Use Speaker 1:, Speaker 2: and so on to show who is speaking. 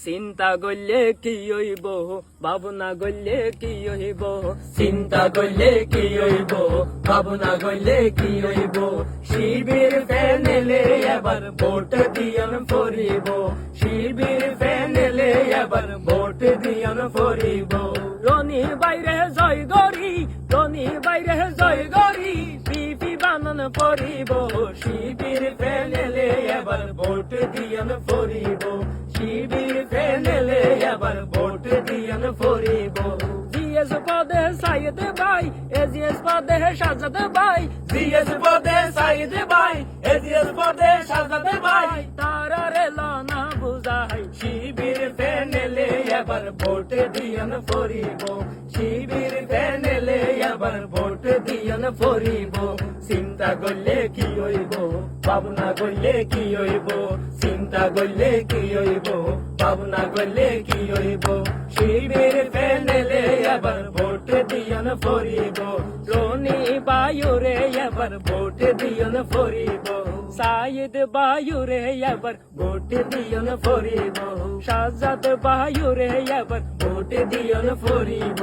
Speaker 1: চিন্তা করলে কি হইব, ভাবনা করলে কি হইব, চিন্তা করলে কি হইব, ভাবনা করলে কি হইব। শিবির প্যানেলে এবার ভোট দিয়ন ফরিব, শিবির প্যানেলে এবার ভোট দিয়ন ফরিব। রনি বাইরে জয় গরি, রনি বাইরে জয় গরি, পিপি বানন ফরিব, শিবির প্যানেলে এবার ভোট দিয়ন ফরিব, শিবির প্যানেলে এবার ভোট দিয়ন ফরিব। জিএস পদে সাইদ ভাই, এজিএস পদে সাজাদ ভাই, জিএস পদে সাইদ ভাই, এজিএস পদে সাজাদ ভাই, তারা রেল না বুঝাই, শিবির প্যানেলে এবার ভোট দিয়ন ফরিব, শিবির প্যানেলে এবার ভোট দিয়ন ফরিব। চিন্তা করলে কি হইব, ভাবনা করলে কি হইব, চিন্তা করলে কি হইব, ভাবনা করলে কি হইব। শিবির প্যানেলে এবার ভোট দিয়ন ফরিব, রনি বায়ুরে এবার ভোট দিয়ন ফরিব, সাইদ বায়ুরে এবার ভোট দিয়ন ফরিব, সাজাদ বায়ুরে এবার ভোট দিয়ন ফরিব।